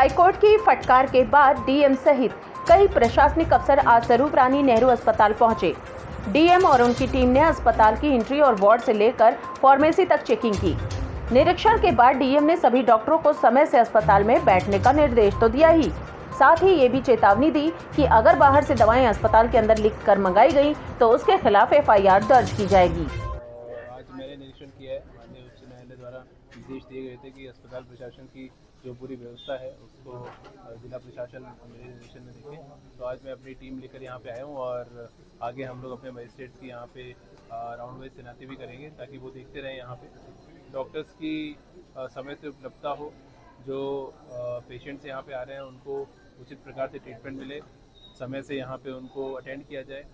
High court की फटकार के बाद डीएम सहित कई प्रशासनिक अफसर आज स्वरूप रानी नेहरू अस्पताल पहुंचे। डीएम और उनकी टीम ने अस्पताल की एंट्री और वार्ड से लेकर फार्मेसी तक चेकिंग की। निरीक्षण के बाद डीएम ने सभी डॉक्टरों को समय से अस्पताल में बैठने का निर्देश तो दिया ही, साथ ही ये भी चेतावनी दी कि अगर बाहर से दवाएं अस्पताल के अंदर लिख कर मंगाई गई तो उसके खिलाफ एफआईआर दर्ज की जाएगी। आज मैंने निरीक्षण किया है। माननीय उच्च न्यायालय द्वारा निर्देश दिए गए थे कि अस्पताल प्रशासन की जो पूरी व्यवस्था है उसको जिला प्रशासन मेरे निरीक्षण में देखे। तो आज मैं अपनी टीम लेकर यहाँ पे आया हूँ और आगे हम लोग अपने मजिस्ट्रेट की यहाँ पे राउंड वाइज तैनाती भी करेंगे ताकि वो देखते रहें यहाँ पे डॉक्टर्स की समय से उपलब्धता हो, जो पेशेंट्स यहाँ पे आ रहे हैं उनको उचित प्रकार से ट्रीटमेंट मिले, समय से यहाँ पे उनको अटेंड किया जाए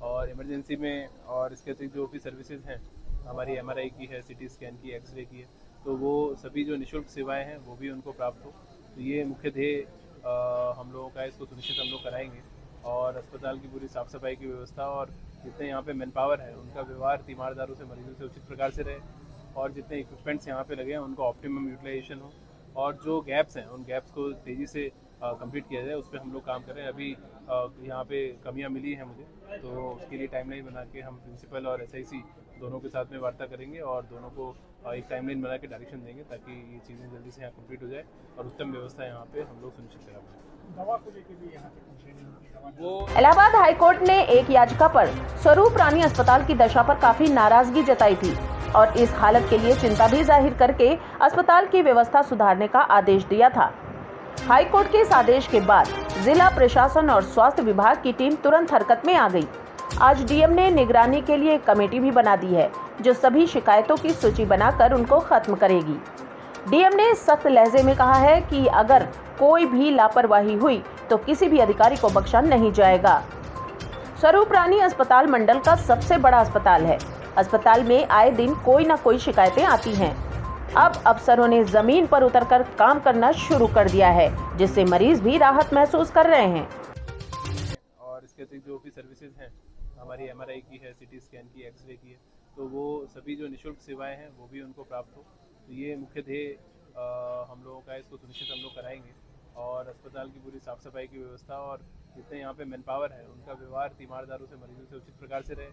और इमरजेंसी में और इसके अतिरिक्त जो भी सर्विसेज हैं हमारी एमआरआई की है, सीटी स्कैन की, एक्सरे की है, तो वो सभी जो निःशुल्क सेवाएं हैं वो भी उनको प्राप्त हो। तो ये मुख्य ध्येय हम लोगों का, इसको सुनिश्चित हम लोग कराएंगे और अस्पताल की पूरी साफ़ सफाई की व्यवस्था और जितने यहाँ पे मैन पावर है उनका व्यवहार तीमारदारों से, मरीजों से उचित प्रकार से रहे और जितने इक्विपमेंट्स यहाँ पे लगे हैं उनको ऑप्टिमम यूटिलाइजेशन हो और जो गैप्स हैं उन गैप्स को तेज़ी से कंप्लीट किया जाए, उस पर हम लोग काम कर रहे हैं। अभी यहाँ पे कमियाँ मिली हैं मुझे, तो उसके लिए टाइमलाइन बना के हम प्रिंसिपल और एसआईसी दोनों के साथ में वार्ता करेंगे और दोनों को एक टाइमलाइन बना के डायरेक्शन देंगे ताकि ये चीज़ें जल्दी से यहाँ कंप्लीट हो जाए और उत्तम व्यवस्था यहाँ पे हम लोग सुनिश्चित करा पाएँ। दवा को लेकर भी यहाँ पे इलाहाबाद हाईकोर्ट ने एक याचिका पर स्वरूप रानी अस्पताल की दशा पर काफी नाराजगी जताई थी और इस हालत के लिए चिंता भी जाहिर करके अस्पताल की व्यवस्था सुधारने का आदेश दिया था। हाईकोर्ट के इस आदेश के बाद जिला प्रशासन और स्वास्थ्य विभाग की टीम तुरंत हरकत में आ गई। आज डीएम ने निगरानी के लिए एक कमेटी भी बना दी है जो सभी शिकायतों की सूची बनाकर उनको खत्म करेगी। डीएम ने सख्त लहजे में कहा है कि अगर कोई भी लापरवाही हुई तो किसी भी अधिकारी को बख्शा नहीं जाएगा। स्वरूप रानी अस्पताल मंडल का सबसे बड़ा अस्पताल है। अस्पताल में आए दिन कोई न कोई शिकायतें आती हैं। अब अफसरों ने जमीन पर उतरकर काम करना शुरू कर दिया है, जिससे मरीज भी राहत महसूस कर रहे हैं। और इसके अतिरिक्त जो भी सर्विसेज हैं हमारी एमआरआई की है, सीटी स्कैन की, एक्सरे की है, तो वो सभी जो निःशुल्क सेवाएं हैं वो भी उनको प्राप्त हो। तो ये मुख्य ध्येय हम लोगों का, इसको सुनिश्चित हम लोग कराएंगे और अस्पताल की पूरी साफ़ सफाई की व्यवस्था और जितने यहाँ पे मैन पावर है उनका व्यवहार तीमारदारों से, मरीजों से उचित प्रकार से रहे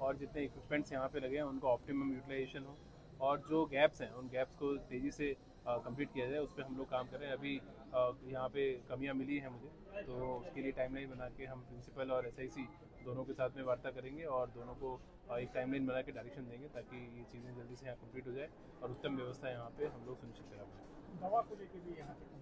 और जितने इक्विपमेंट्स यहाँ पे लगे हैं उनको ऑप्टिमम यूटिलाइजेशन हो और जो गैप्स हैं उन गैप्स को तेज़ी से कंप्लीट किया जाए, उस पर हम लोग काम कर रहे हैं। अभी यहाँ पे कमियाँ मिली हैं मुझे, तो उसके लिए टाइमलाइन बना के हम प्रिंसिपल और एसआईसी दोनों के साथ में वार्ता करेंगे और दोनों को एक टाइमलाइन बना के डायरेक्शन देंगे ताकि ये चीज़ें जल्दी से यहाँ कंप्लीट हो जाए और उत्तम व्यवस्था यहाँ पे हम लोग सुनिश्चित करा पाएँ। दवा को लेकर भी यहाँ पे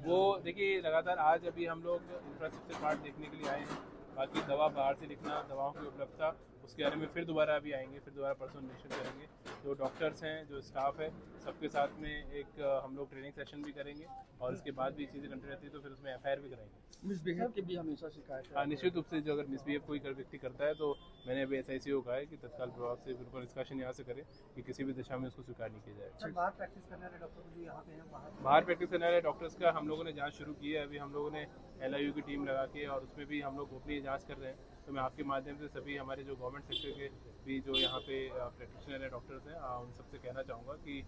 वो देखिए, लगातार आज अभी हम लोग इंफ्रास्ट्रक्चर पार्ट देखने के लिए आए हैं। बाकी दवा बाहर से लिखना, दवाओं की उपलब्धता, उसके बारे में फिर दोबारा अभी आएंगे, फिर दोबारा परसों निरीक्षण करेंगे। जो डॉक्टर्स हैं, जो स्टाफ है, सबके साथ में एक हम लोग ट्रेनिंग सेशन भी करेंगे और इसके बाद भी चीज़ें कंटिन्यू रहती है तो फिर उसमें एफआईआर भी कराएंगे। मिसबिहेव की भी हमेशा शिकायत है। हाँ, निश्चित रूप से जो अगर मिसबिहेव कोई व्यक्ति करता है तो मैंने अभी एसआईसी को कहा है कि तत्काल प्रभाव से बिल्कुल निष्कासन यहाँ से करे कि किसी भी दिशा में उसको स्वीकार नहीं किया जाए। बाहर प्रैक्टिस करने वाले डॉक्टर भी यहाँ पे हैं। बाहर प्रैक्टिस करने वाले डॉक्टर्स का हम लोगों ने जांच शुरू की है। अभी हम लोगों ने एलआईयू की टीम लगा के और उसमें भी हम लोग गोपनीय जांच कर रहे हैं। तो मैं आपके माध्यम से सभी हमारे जो गवर्नमेंट सेक्टर के भी जो यहाँ पे प्रैक्टिशनर है, डॉक्टर्स हैं, उन सबसे कहना चाहूँगा कि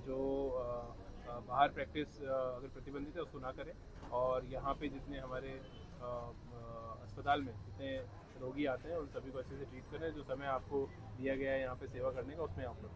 जो बाहर प्रैक्टिस अगर प्रतिबंधित है उसको ना करें और यहाँ पे जितने हमारे अस्पताल में जितने रोगी आते हैं उन सभी को अच्छे से ट्रीट करें। जो समय आपको दिया गया है यहाँ पे सेवा करने का उसमें आप लोग